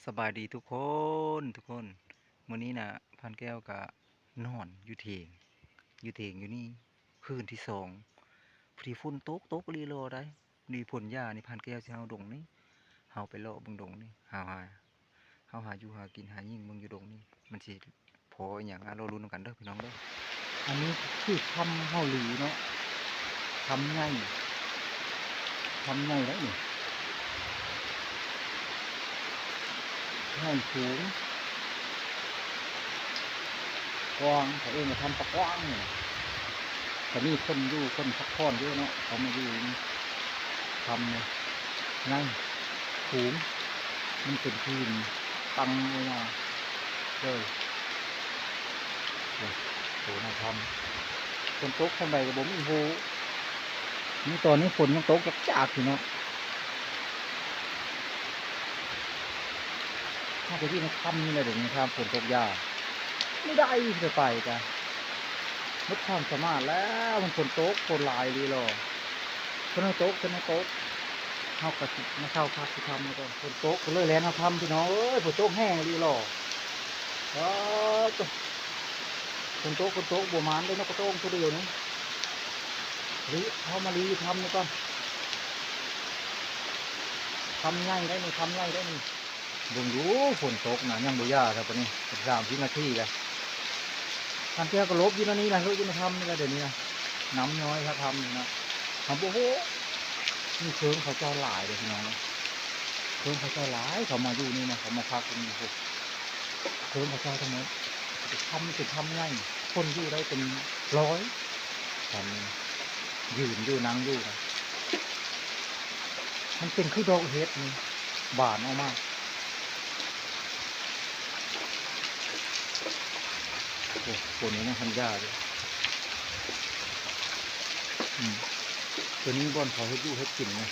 สบายดีทุกคนมื้อนี้น่ะพันแก้วก็นอนอยู่เถียงอยู่นี่คืนที่2พอดีฝนตกอีหลีโลได้นี่พ่นหญ้านี่พันแก้วสิเฮาดงนี่เฮาไปเลาะเบิ่งดงนี่เฮาหาอยู่หากินหาหยิ่งเบิ่งอยู่ดงนี่มันสิพออิหยังรอลุ้นนำกันเด้อพี่น้องเด้ออันนี้คือคำเฮาหลีเนาะคำใหญ่ได้นี่ใหญ่สูงกว้างเขาเองก็ทำปะกว้างนี่ก็มีคนอยู่คนพักผ่อนเยอะเนาะเขามาอยู่นี่ทำเนี่ยนั่งสูงมันเป็นพื้นตั้งลงมาเลยโหน่าทำฝนตกทำไมกับผมอีโหนี่ตอนนี้ฝนยังตกจากอยู่เนาะถ้าไปที่ในค่ำนี่เลยเดี๋ยวนี้ครับฝนตกยากไม่ได้จะไปจ้ะลดความสามารถแล้วมันฝนตกฝนลายดีหรอฝนตกเข้ากระสิมาเข้าพักที่ทำแล้วก็ฝนตกก็เลยแล้วมาทำพี่น้องเอ้ยฝนตกแห้งดีหรอฝนตกบัวมันได้นกกระโต้งตัวเดียวนี่รีเขามารีทำนี่ก่อนทำง่ายได้นี่บ่งดูฝนตกนะยังบ่ยากครับตอนนี้30 นาทีเลยทำแก้วก็ลบอยู่นั่นนี่แหละลบอยู่มาทำนี่แหละเดี๋ยวนี้นะน้ำน้อยครับทำนี่นะทำโอ้โหนี่เชิงเขาเจ้าหลายเลยพี่น้องเชิงเขาเจ้าหลายเขามาอยู่นี่นะเขามาพักตรงนี้ครับเชิงเขาเจ้าทั้งหมดทำง่ายคนอยู่ได้เป็นร้อยทำยืนอยู่นั่งอยู่นะมันเป็นคือดอกเห็ดนี่บานออกมาโอ้ตัวนี้มันทำยากเลยตัวนี้บอนเขาให้อยู่ให้กินนะ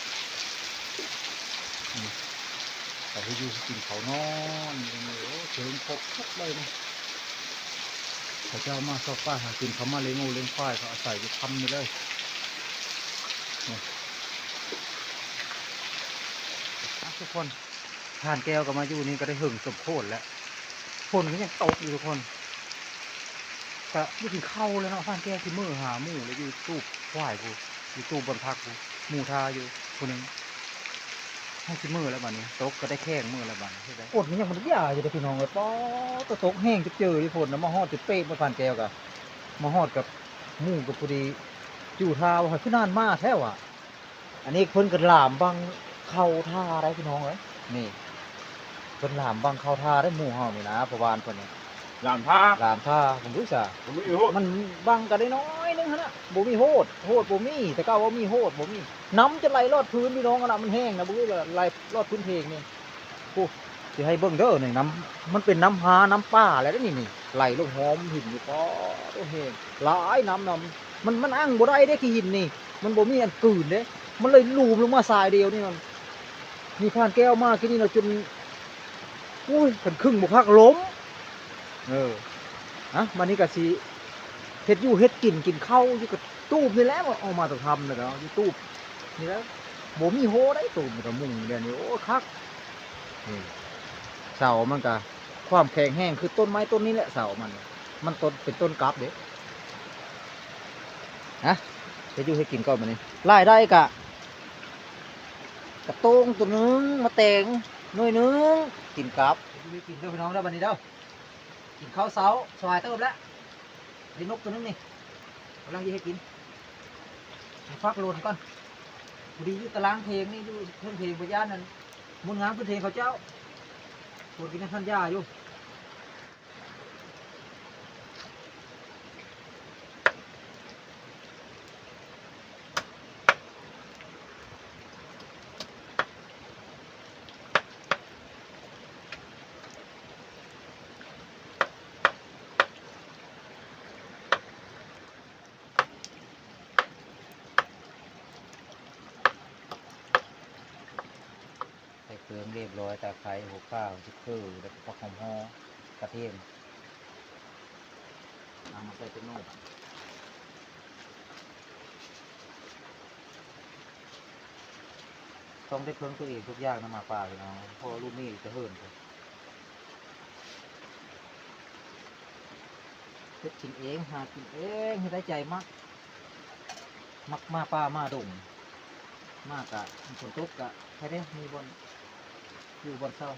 เขาให้อยู่ให้กินเขานอนโอ้เชิงพกทุกเลยนะเขาจะมาซอกป้าหากินเขามาเลี้ยงงูเลี้ยงควายเขาอาศัยอยู่ทำนี่เลยทุกคนทานแก้วก็มาอยู่นี่ก็ได้หึงสมโคตรแล้วฝนก็ยังตกอยู่ทุกคนก็ไม่กินข้าวเลยเนาะทานแก้วที่มือหาหมูแล้วอยู่ตู้ควายกูอยู่ตู้บนพักกูหมูทาอยู่คนนึงให้ที่มือแล้วบ้านี้ตกก็ได้แข้งมือแล้วบ้านี้ใช่ไหมฝนมันยังมันยาอยู่แต่พี่น้องเลยป้อตกแห้งจะเจอที่ฝนนะมาฮอดจะเป๊ะมาทานแก้วกับมาฮอดกับหมูกับพอดีจู่ทาว่าขึ้นนานมากแท้ว่ะอันนี้เพิ่นกระหล่ำบังเข้าท่าได้พี่น้องเลยนี่เพิ่นหล่ำบังเข้าท่าได้หมู่เฮานี่นะประวานเพิ่นนี่หลามท่าหล่ำท่าผมรู้จ้ะผมไม่รู้มันบังกันได้น้อยนึงฮะนะบ่มีโหดบ่มีแต่ก็ว่ามีโหดบ่มีน้ำจะไหลลอดพื้นพี่น้องกันนะมันแห้งนะบ่รู้ว่าไหลลอดพื้นเพลงนี่กูสิให้เบิ่งเด้อนี่น้ำมันเป็นน้ำหาน้ำป่าแล้วนี่ไหลลงหอมหินอยู่ป้อโอ้แห้งหลายน้ำมันอั้งบ่ได้เด้ขี้หินนี่มันบ่มีอันกืนเด้มันเลยลูมลงมาทรายเดียวนี่มันมีผ่านแก้วมากที่นี่เราจนอุ้ยกันครึ่งบุคักล้มมันนี่ก็สิเฮ็ดอยู่เฮ็ดกินข้าวอยู่กับตู้นี่แหละเอามาต้องทำนะเนาะอยู่ตู้นี่แล้วบ่มีโหได้ตู้มันก็มุ่งเดี๋ยวนี้โอ้คักนี่เสามันก็ความแข็งแห้งคือต้นไม้ต้นนี้แหละเสามันต้นเป็นต้นกับเด้เฮ็ดอยู่เฮ็ดกินก่อนมื้อนี้รายได้กะกระโต้งตัวนึงมาแต่งหน่วยนึงกินกับกินเด้อพี่น้องได้บัดนี้เด้อกินข้าวเช้าสบายเติบแล้วได้นกตัวนึงนี่กำลังจะให้กินฟักโลนก่อนพอดีอยู่ตารางเพลงนี่อยู่เพิ่นเพลงพญานั่นมุนงานเพิ่นเพลงเขาเจ้าปวดกินในพันยาอยู่เครื่องเรียบร้อยตะไคร้หัวข้าวซุปเปอร์แล้วก็ผักหอมห่อกระเทียมเอามาใส่เป็นโน่ ต้องได้เพิ่งตัวเองทุกอย่างนะหมาป่าพี่น้องเพราะลูกนี่จะเหินครับเฮ็ดกินเองหากินเองให้ได้ใจมักมาป่ามาดงมากะฝนตกกะใครได้มีบนอยู่บนเศร้า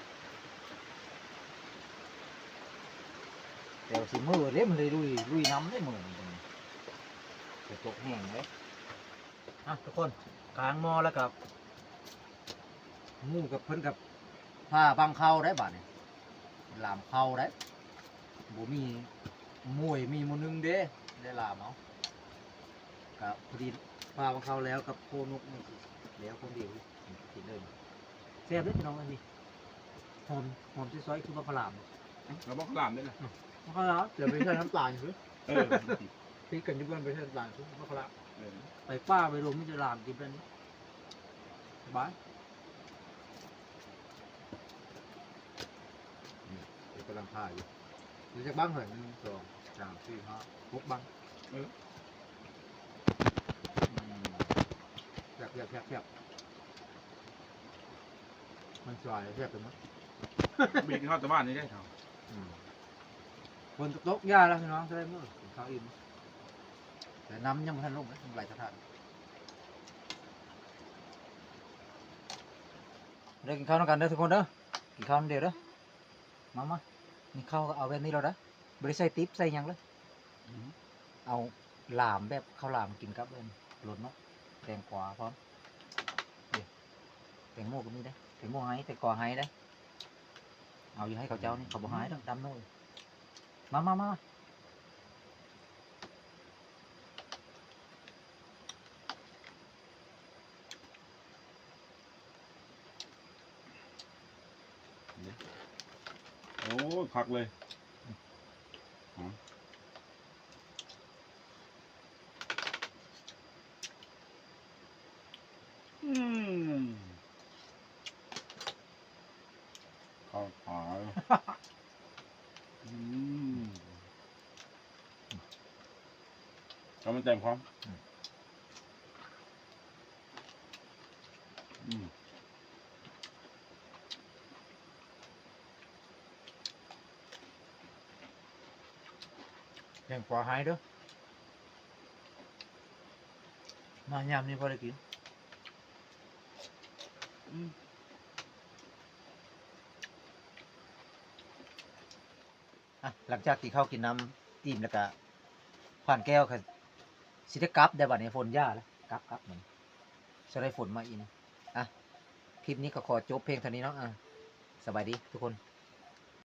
แต่ว่าสิมือเด้มันเลยลุยน้ำได้มือมันฝนตกแห้งเลยอ่ะทุกคนกลางหม้อแล้วกับหมูกับเพิ่นกับผ้าบังเข้าได้บาดนี่ลามเข้าได้บ่มีมวยมีหมูนึงเด้ได้ลามเอากับพอดีผ้าบังเข้าแล้วกับโคนกนี่แล้วคนเดียวกินเลยแซ่บเด้อพี่น้องอันนี้หอมซอยๆคือว่าพะลาม เราบอกหลามได้เลย มะขามเดี๋ยวไปใช้น้ำตาลคือ เออ พี่กันยุบกันไปใช้น้ำตาลคือมะขาม เออ ไปป้าไปรวมมิจรามกินเป็นบ้านนี่กำลังพาอยู่ดูจากบ้างเหรอหนึ่งสองสามสี่ห้าหกบ้างแคบมันสวยแคบไปมั้ง มีกินข้าวแต่บ้านนี่ได้ครับ คนตกยาแล้วพี่น้องจะได้มั้งกินข้าวอิ่มแต่น้ำยังไม่ทันลงนะยังไหลกระทานเดี๋ยวกินข้าวด้วยกันเด้อทุกคนเด้อกินข้าวเดียวเด้อมานี่ข้าวก็เอาแบบนี้เราเด้อบริใส่ติ๊บใส่หยังเลยเอาหลามแบบข้าวหลามกินกับเอิ้นรสเนาะแตงกวาพร้อมเดี๋ยวแตงโมก็มีได้แตงโมไฮแตงกวาไฮได้เอาอยู่ให้เขาเจ้านี่เขาบอกไฮดำโน่มา โอ้ผักเลยอืมข้าวขาอืมกำลังแต่งความอืม แตงกวาไฮเด้อมายามนี้พอได้กินหลังจากที่เข้ากินน้ำจิ้มแล้วก็ผ่านแก้วค่ะสิได้กลับได้บัดนี้ฝนย่าแล้วกลับเหมือนจะได้ฝนมาอีกนะคลิปนี้ก็ขอจบเพลงเท่านี้เนาะสบายดีทุกคน